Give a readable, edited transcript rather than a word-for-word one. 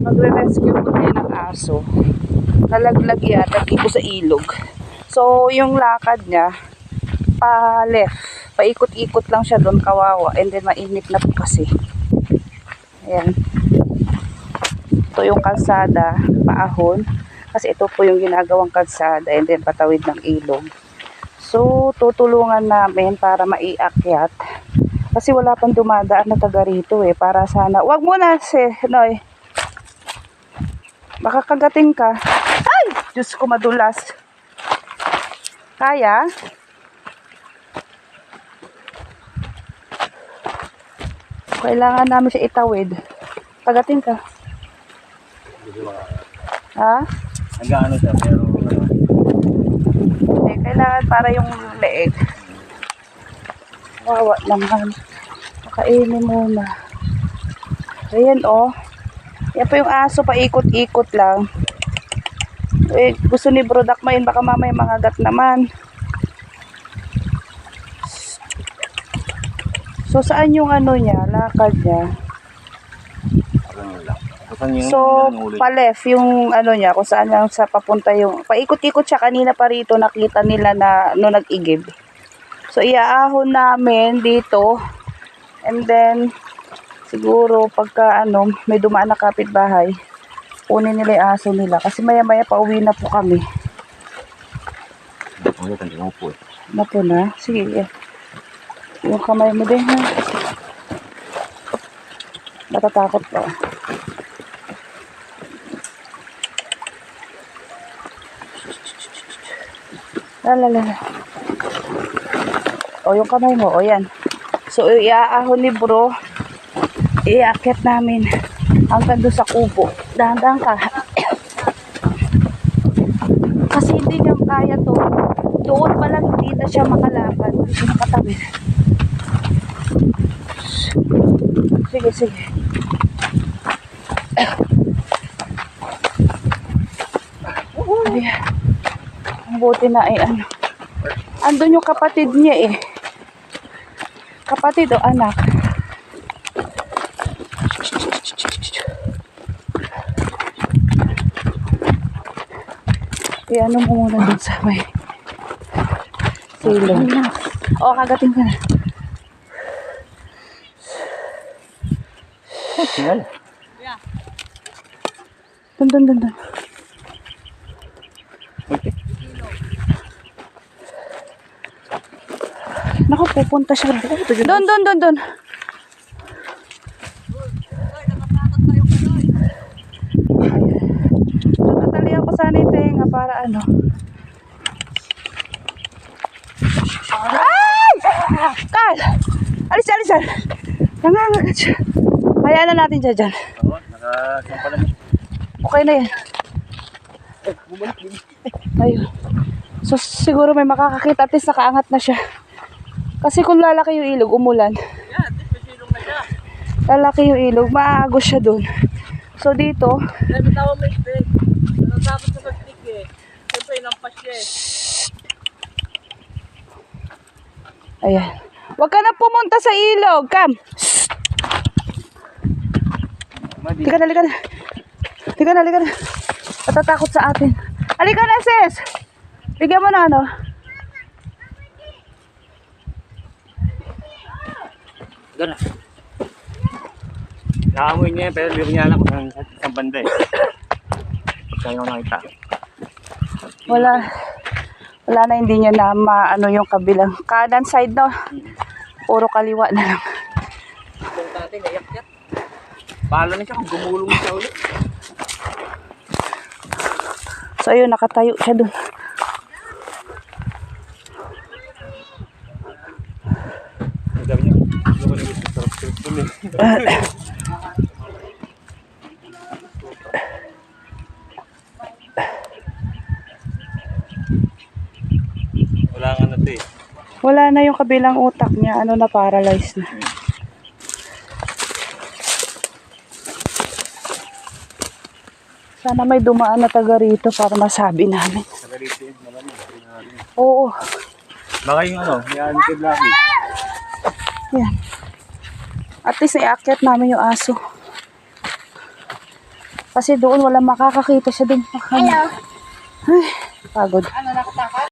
Magre-rescue po tayo ng aso. Nalaglag yata dito sa ilog. So, yung lakad niya, pa left. Paikot-ikot lang siya doon, kawawa. And then, mainit na po kasi. Ayan. Ito yung kalsada, paahon. Kasi ito po yung ginagawang kalsada. And then, patawid ng ilog. So, tutulungan namin para maiakyat. Kasi wala pang dumadaan na taga rito eh. Para sana, wag mo na si Noy. Baka kagating ka. Ay! Diyos ko, madulas. Kaya? Kailangan namin siya itawid. Kagating ka. Ha? Nag-ano siya, pero Eh, kailangan para yung leeg. Wawa naman. Makainin muna. Ayan oh. Yan po yung aso, paikot-ikot lang. Eh, gusto ni Bro Dakmain, baka mamaya mangagat naman. So, saan yung ano niya, lakad niya? So, pa-left yung ano niya, kung saan lang sa papunta yung, paikot-ikot siya kanina pa rito, nakita nila na no nag-igib. So, iaahon namin dito. And then, siguro pagka ano, may dumaan na kapitbahay, kunin nila yung aso nila. Kasi maya-maya pauwi na po kami. Napo na? Sige. Yung kamay mo din ha. Natatakot pa. Lalala. O, yung kamay mo. O, yan. So, iaahon ni Bro. Iaakit namin hanggang doon sa kubo. Dahan-dahan ka. Kasi hindi niya kaya to. Doon pa lang hindi na siya makalakad. Hindi siya makatawid. Sige, sige. Ayan. Ang buti na ay ano. Andun yung kapatid niya eh. Kapatid o anak. Ano mo muna dun sa may silong. O, kagating ka na. Dun. Naku, pupunta siya. Dun. Tatalihan ko sana yung tenga para ano. Ay! Carl! Alis! Nangangagat siya. Hayaan na natin siya dyan. Oo, nakasampa lang. Okay na yan. Ayun. So siguro may makakakita at least nakaangat na siya. Kasi kung lalaki yung ilog, umulan. Yan, silong na siya. Lalaki yung ilog, maagos siya dun. So dito, Dahil matawag may stick. Natapos sa stick eh. Siyempre, inampas siya eh. ayan. Huwag ka na pumunta sa ilog, Kam. Halika na. Natatakot sa atin. Halika na, sis. Bigyan mo na ano. Gano'n. Nakamoy niya pero hindi ko niya alam kung saan banda eh. Pagkaya ko nakita. Wala na, hindi niya na maano yung kabilang kanan side no. Puro kaliwa na lang. Kung natin nayak-yak. Pala na siya kung gumulong siya ulit. So ayun, nakatayo siya dun. Ang dami niya. Hindi ko nagiging sarap-sarap dun eh. Wala nga na ito eh. Wala na yung kabilang utak niya, ano na, paralyzed na. Sana may dumaan na taga rito para masabi namin. Taga rito yun, marami. Oo. Baka yung ano, yan kid lagi. Yan. At least naiakyat namin yung aso. Kasi doon wala makakakita siya doon. Hello. Pagod. Ano, nakatakot?